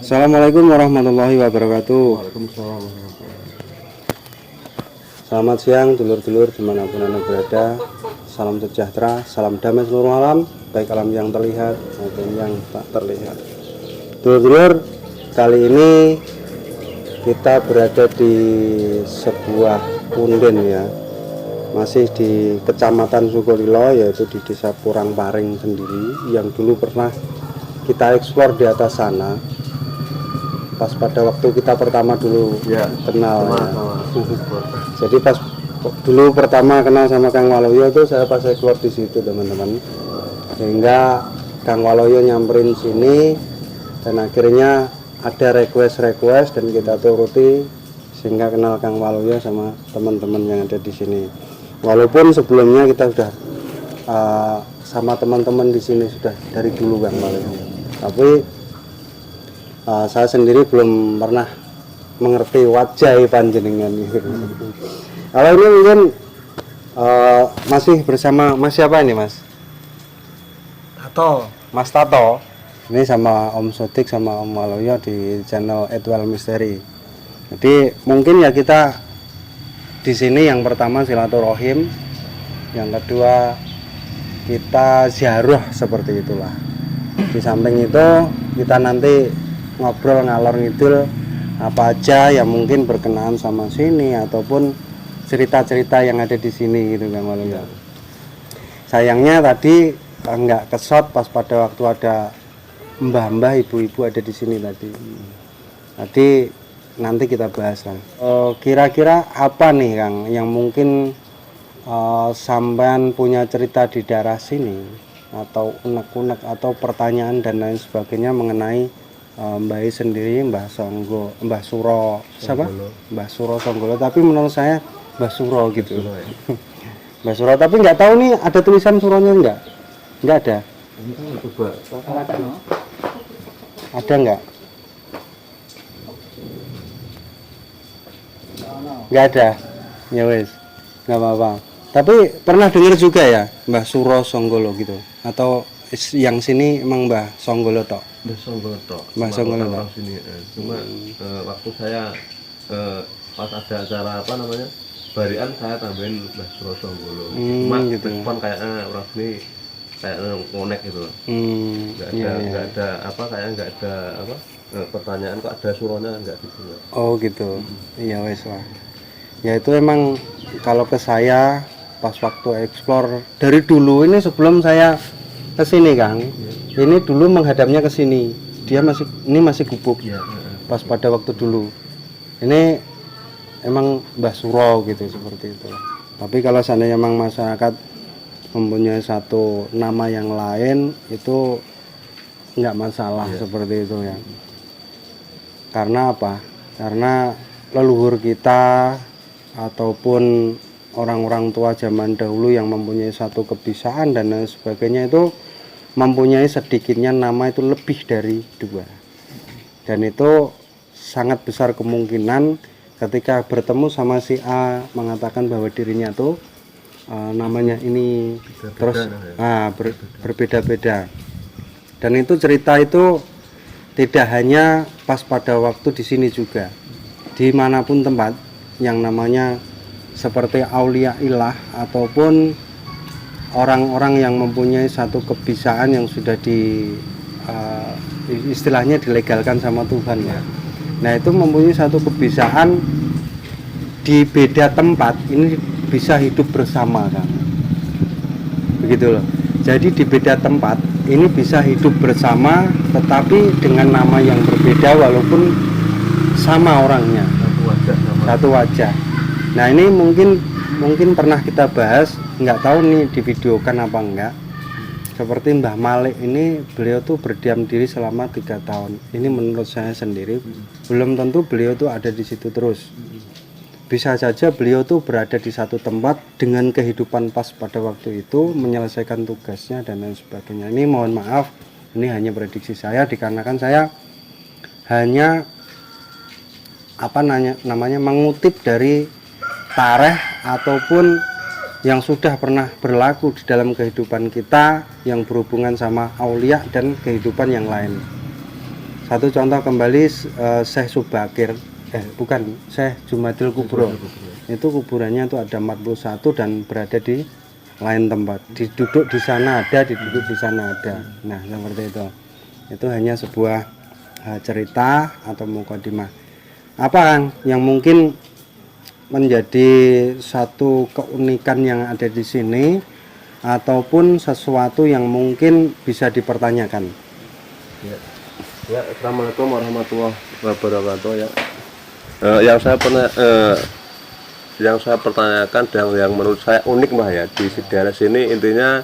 Assalamualaikum warahmatullahi wabarakatuh. Waalaikumsalam. Selamat siang dulur-dulur dimanapun Anda berada. Salam sejahtera, salam damai seluruh alam, baik alam yang terlihat maupun yang tak terlihat. Dulur-dulur, kali ini kita berada di sebuah punden ya, masih di Kecamatan Sukolilo, yaitu di Desa Purangparing sendiri, yang dulu pernah kita eksplor di atas sana. Pas pada waktu kita pertama dulu Ya, kenal ya. sama. Jadi pas dulu pertama kenal sama Kang Waloyo itu saya pas keluar di situ teman-teman, sehingga Kang Waloyo nyamperin sini dan akhirnya ada request dan kita turuti sehingga kenal Kang Waloyo sama teman-teman yang ada di sini. Walaupun sebelumnya kita sudah sama teman-teman di sini sudah dari dulu Kang Waloyo, tapi saya sendiri belum pernah mengerti wajah panjenengan gitu. Kalau ini mungkin masih bersama Mas siapa ini Mas? Tato. Mas Tato. Ini sama Om Sodik sama Om Waloyo di channel Edwal Misteri. Jadi mungkin ya kita di sini yang pertama silaturahim, yang kedua kita ziarah seperti itulah. Di samping itu kita nanti ngobrol ngalor ngidul apa aja yang mungkin berkenaan sama sini ataupun cerita-cerita yang ada di sini gitu Kang Waloyo. Sayangnya tadi enggak kesot pas pada waktu ada mbah-mbah ibu-ibu ada di sini tadi. Tadi nanti kita bahas lah. Kira-kira apa nih Kang yang mungkin sampean punya cerita di daerah sini atau unek-unek atau pertanyaan dan lain sebagainya mengenai Mbah sendiri, Mbah Suro, siapa? Mbah Suro Songgolo, tapi menurut saya Mbah Suro gitu. Suro, ya. Mbah Suro, tapi nggak tahu nih ada tulisan Suronya nggak? Nggak ada. Coba. Ada nggak? Nggak ada. Ya wes, nggak apa-apa. Tapi pernah dengar juga ya Mbah Suro Songgolo gitu, atau yang sini emang Mbah Songgolo tok? Mbah Songgolo tok. Mbah Songgolo tok. Sini. Cuma waktu saya pas ada acara apa namanya barian saya tambahin Mbah Suro Songgolo. Cuma gitu. respon kayaknya orang sini kayak ngonek gitu loh. Nggak ada apa kayak nggak ada apa pertanyaan kok ada suronya nggak gitu. Oh gitu. Iya wes lah. Ya itu emang kalau ke saya pas waktu eksplor dari dulu ini sebelum saya ke sini Kang. Ini dulu menghadapnya ke sini. Dia masih gubuk. Pas pada waktu dulu. Ini emang Mbah Suro gitu seperti itu. Tapi kalau seandainya memang masyarakat mempunyai satu nama yang lain itu nggak masalah seperti itu ya. Karena apa? Karena leluhur kita ataupun orang-orang tua zaman dahulu yang mempunyai satu kebiasaan dan lain sebagainya itu mempunyai sedikitnya nama itu lebih dari 2, dan itu sangat besar kemungkinan ketika bertemu sama si A mengatakan bahwa dirinya tuh namanya ini terus berbeda-beda, dan itu cerita itu tidak hanya pas pada waktu di sini juga, dimanapun tempat yang namanya seperti aulia ilah ataupun orang-orang yang mempunyai satu kebiasaan yang sudah istilahnya dilegalkan sama Tuhan ya. Nah itu mempunyai satu kebiasaan di beda tempat ini bisa hidup bersama kan, begitu loh. Jadi di beda tempat ini bisa hidup bersama tetapi dengan nama yang berbeda walaupun sama orangnya, satu wajah. Nah ini mungkin pernah kita bahas, nggak tahu nih divideokan apa enggak. Seperti Mbah Malik ini, beliau tuh berdiam diri selama 3 tahun. Ini menurut saya sendiri belum tentu beliau tuh ada di situ terus. Bisa saja beliau tuh berada di satu tempat dengan kehidupan pas pada waktu itu, menyelesaikan tugasnya dan lain sebagainya. Ini mohon maaf, ini hanya prediksi saya dikarenakan saya hanya namanya mengutip dari tarikh ataupun yang sudah pernah berlaku di dalam kehidupan kita yang berhubungan sama aulia dan kehidupan yang lain. Satu contoh kembali Syekh Subakir, bukan, Syekh Jumadil Kubro. Itu kuburannya tuh ada 41 dan berada di lain tempat. Diduduk di sana ada, diduduk di sana ada. Nah, seperti itu. Itu hanya sebuah cerita atau mukadimah. Apa Kang yang mungkin menjadi satu keunikan yang ada di sini ataupun sesuatu yang mungkin bisa dipertanyakan? Ya, Assalamualaikum warahmatullahi wabarakatuh ya. Yang saya pertanyakan dan yang menurut saya unik Mbah ya di daerah sini intinya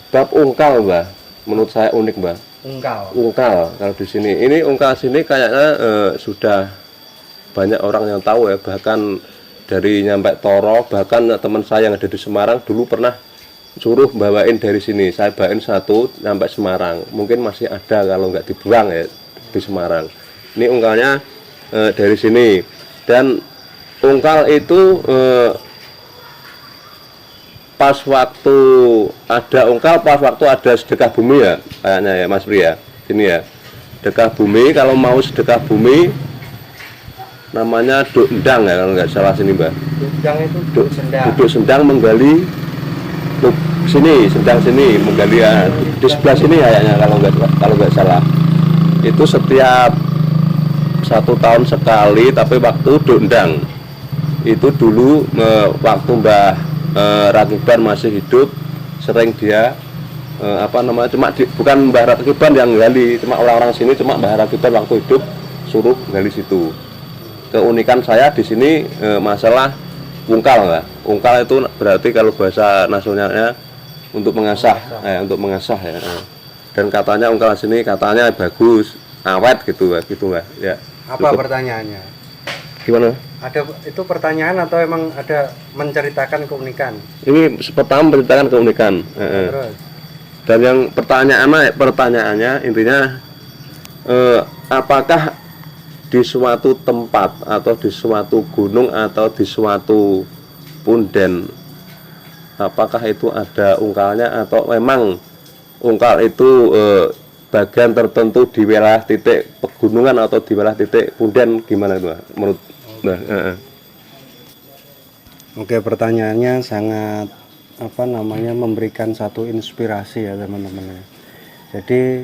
bab ungkal Mbah. Menurut saya unik Mbah. Ungkal kalau di sini. Ini ungkal sini kayaknya sudah banyak orang yang tahu ya, bahkan dari nyampe Toro, bahkan teman saya yang ada di Semarang dulu pernah suruh bawain dari sini, saya bawain satu sampai Semarang, mungkin masih ada kalau nggak dibuang ya di Semarang. Ini ungkalnya dari sini, dan ungkal itu pas waktu ada ungkal, pas waktu ada sedekah bumi ya kayaknya ya Mas Pri ya, sini ya sedekah bumi. Kalau mau sedekah bumi namanya duk endang ya kalau nggak salah sini Mbak. Duk sendang menggali sini, sendang sini menggali ya, di sebelah sini kayaknya kalau nggak salah. Itu setiap 1 tahun sekali, tapi waktu dondang itu dulu waktu Mbah Rakiban masih hidup, sering dia bukan Mbah Rakiban yang gali, cuma orang-orang sini, cuma Mbah Rakiban waktu hidup suruh gali situ. Keunikan saya di sini masalah ungkal nggak? Ungkal itu berarti kalau bahasa nasionalnya untuk mengasah ya. Dan katanya ungkal sini katanya bagus, awet gitu Mbak ya. Apa pertanyaannya? Gimana? Ada itu pertanyaan atau emang ada menceritakan keunikan? Ini pertama menceritakan keunikan. Terus. Dan yang pertanyaannya intinya apakah di suatu tempat atau di suatu gunung atau di suatu punden, apakah itu ada ungkalnya atau memang ungkal itu bagian tertentu di wilayah titik pegunungan atau di wilayah titik punden, gimana itu menurut Oke, pertanyaannya sangat memberikan satu inspirasi ya teman-teman. Jadi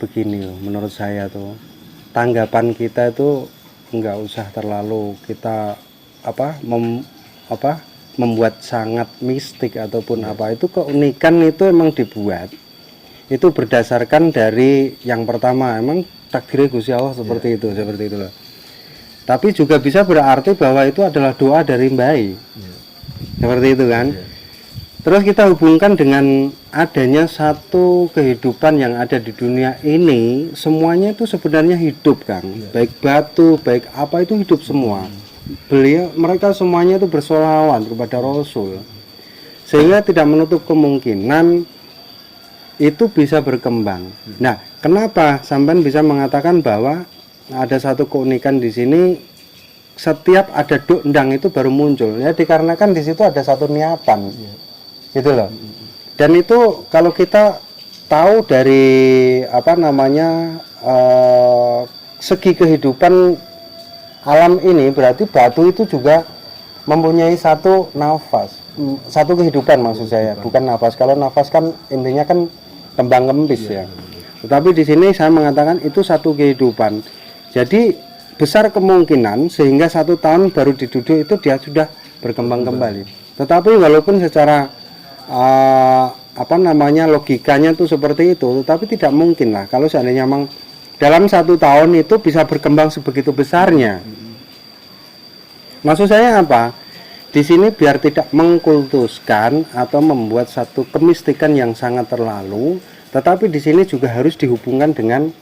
begini loh, menurut saya tuh tanggapan kita itu nggak usah terlalu kita membuat sangat mistik ataupun apa. Itu keunikan itu emang dibuat itu berdasarkan dari yang pertama emang takdir Gusti Allah seperti itu loh. Tapi juga bisa berarti bahwa itu adalah doa dari Mbah seperti itu kan. Terus kita hubungkan dengan adanya satu kehidupan yang ada di dunia ini, semuanya itu sebenarnya hidup kan, baik batu, baik apa itu hidup semua. Mereka semuanya itu bersolawat kepada Rasul, sehingga tidak menutup kemungkinan itu bisa berkembang. Nah, kenapa sampean bisa mengatakan bahwa ada satu keunikan di sini? Setiap ada dondang itu baru muncul ya, dikarenakan di situ ada satu niatan, gitu loh. Dan itu kalau kita tahu dari segi kehidupan alam ini, berarti batu itu juga mempunyai satu nafas, satu kehidupan maksud saya, bukan nafas. Kalau nafas kan intinya kan kembang kempis ya. Tetapi di sini saya mengatakan itu satu kehidupan. Jadi besar kemungkinan sehingga 1 tahun baru diduduk itu dia sudah berkembang kembali. Tetapi walaupun secara logikanya itu seperti itu, tetapi tidak mungkin lah kalau seandainya memang dalam 1 tahun itu bisa berkembang sebegitu besarnya. Maksud saya apa? Di sini biar tidak mengkultuskan atau membuat satu kemistikan yang sangat terlalu, tetapi di sini juga harus dihubungkan dengan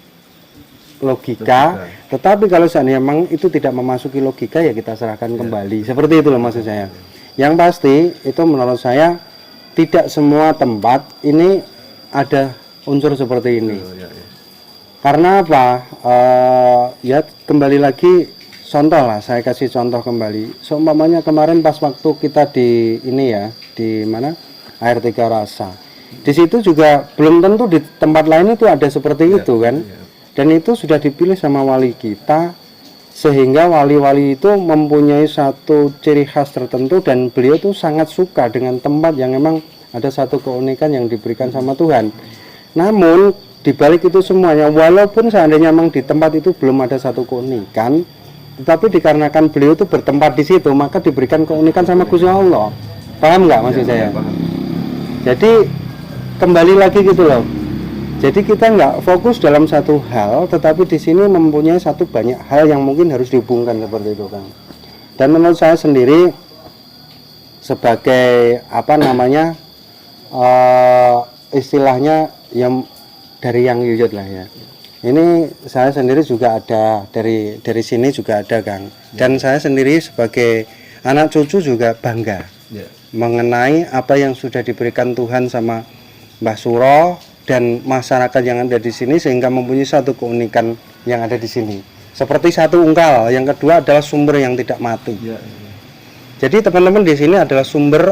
logika. Tetapi kalau seandainya memang itu tidak memasuki logika, ya kita serahkan kembali. Seperti itu loh maksud saya. Yang pasti itu menurut saya tidak semua tempat ini ada unsur seperti ini. Karena apa? Ya kembali lagi contoh lah, saya kasih contoh kembali. Seumpamanya kemarin pas waktu kita di ini ya, di mana? Air Tiga Rasa. Di situ juga belum tentu di tempat lain itu ada seperti itu kan. Dan itu sudah dipilih sama wali kita, sehingga wali-wali itu mempunyai satu ciri khas tertentu dan beliau tuh sangat suka dengan tempat yang memang ada satu keunikan yang diberikan sama Tuhan. Namun dibalik itu semuanya, walaupun seandainya memang di tempat itu belum ada satu keunikan, tetapi dikarenakan beliau itu bertempat di situ, maka diberikan keunikan sama Gusti Allah. Paham nggak maksud saya? Jadi kembali lagi gitu loh. Jadi kita nggak fokus dalam satu hal, tetapi di sini mempunyai satu banyak hal yang mungkin harus dihubungkan seperti itu, Kang. Dan menurut saya sendiri sebagai apa namanya istilahnya yang dari yang yuyut lah ya. Ini saya sendiri juga ada dari sini juga ada, Kang. Dan saya sendiri sebagai anak cucu juga bangga mengenai apa yang sudah diberikan Tuhan sama Mbah Suro dan masyarakat yang ada di sini, sehingga mempunyai satu keunikan yang ada di sini. Seperti satu ungkal, yang kedua adalah sumber yang tidak mati. Jadi teman-teman di sini adalah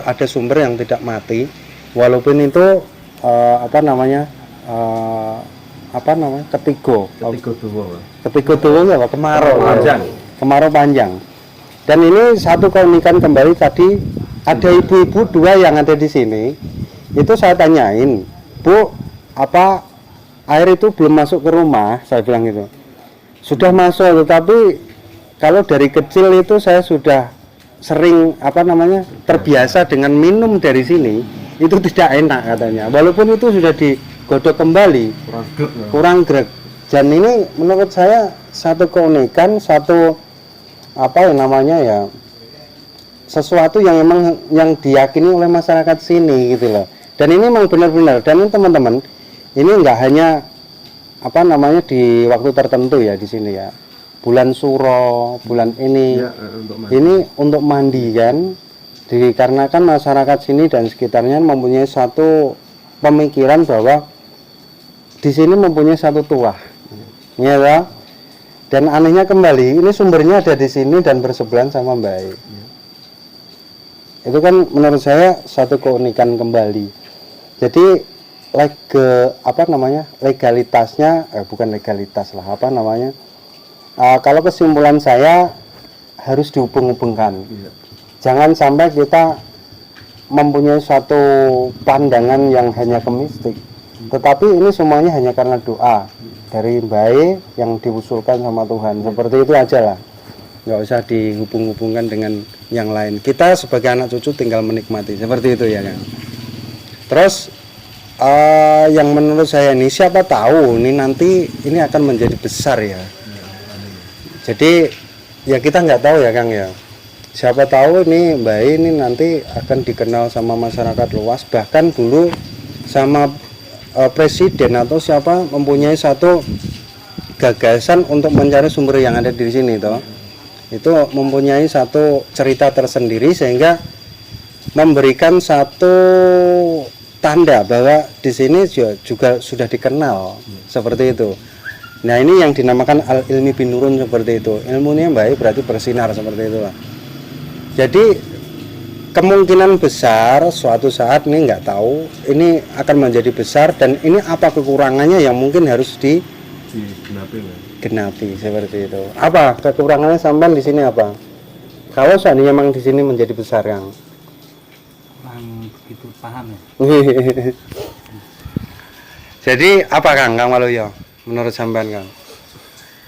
ada sumber yang tidak mati, walaupun itu ketigo tuwo apa kemarau panjang. Dan ini satu keunikan kembali tadi, ada ibu-ibu dua yang ada di sini. Itu saya tanyain, Bu, apa air itu belum masuk ke rumah? Saya bilang gitu. Sudah masuk, tetapi kalau dari kecil itu saya sudah sering terbiasa dengan minum dari sini, itu tidak enak katanya. Walaupun itu sudah digodok kembali, kurang greg. Dan ini menurut saya satu keunikan, satu sesuatu yang memang yang diyakini oleh masyarakat sini gitu loh. Dan ini memang benar-benar. Dan ini teman-teman, ini enggak hanya di waktu tertentu ya di sini ya. Bulan Suro, bulan ini. Ini untuk mandi kan. Dikarenakan masyarakat sini dan sekitarnya mempunyai satu pemikiran bahwa di sini mempunyai satu tuah. Ya toh? Dan anehnya kembali, ini sumbernya ada di sini dan bersebelahan sama baik. Itu kan menurut saya satu keunikan kembali. Jadi legalitasnya bukan legalitas lah, kalau kesimpulan saya harus dihubung-hubungkan. Jangan sampai kita mempunyai suatu pandangan yang hanya ke mistik, tetapi ini semuanya hanya karena doa dari baik yang diusulkan sama Tuhan. Seperti itu aja lah, nggak usah dihubung-hubungkan dengan yang lain. Kita sebagai anak cucu tinggal menikmati, seperti itu ya kan. Terus yang menurut saya ini, siapa tahu ini nanti ini akan menjadi besar ya. Jadi ya kita nggak tahu ya Kang ya. Siapa tahu ini Mbak ini nanti akan dikenal sama masyarakat luas, bahkan dulu sama presiden atau siapa mempunyai satu gagasan untuk mencari sumber yang ada di sini toh. Itu mempunyai satu cerita tersendiri sehingga memberikan satu tanda bahwa di sini juga sudah dikenal seperti itu. Nah ini yang dinamakan al-ilmi binurun seperti itu. Ilmunya baik berarti bersinar seperti itulah. Jadi kemungkinan besar suatu saat ini nggak tahu ini akan menjadi besar, dan ini apa kekurangannya yang mungkin harus digenapi seperti itu. Apa kekurangannya sampai di sini apa? Kalau seandainya memang di sini menjadi besar yang begitu paham ya. Jadi apa Kang Waluyo menurut sampean Kang?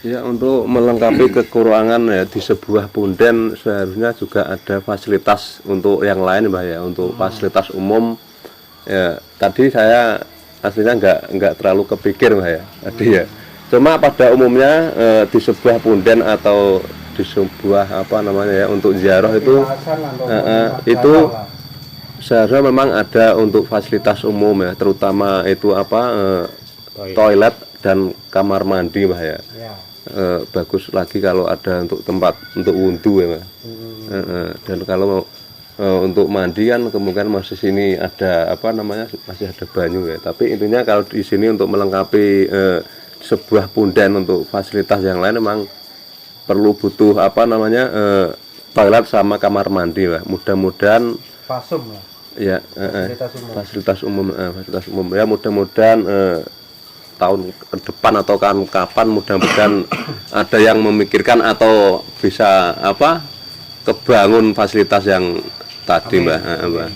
Ya, untuk melengkapi kekurangan ya di sebuah punden seharusnya juga ada fasilitas untuk yang lain Mbak ya, untuk fasilitas umum ya. Tadi saya aslinya nggak terlalu kepikir Mbak ya tadi ya. Cuma pada umumnya di sebuah punden atau di sebuah untuk ziarah itu seharusnya memang ada untuk fasilitas umum ya, terutama itu toilet dan kamar mandi Mbak ya. Bagus lagi kalau ada untuk tempat untuk wudhu ya Mbak. Dan kalau untuk mandi kan kemungkinan masih sini ada masih ada banyu ya. Tapi intinya kalau di sini untuk melengkapi sebuah punden untuk fasilitas yang lain memang perlu butuh toilet sama kamar mandi Mbak. Mudah-mudahan fasum lah. Ya, fasilitas umum. fasilitas umum ya, mudah-mudahan tahun ke depan atau kapan mudah-mudahan ada yang memikirkan atau bisa kebangun fasilitas yang tadi, Mbak. Ya, Mbak.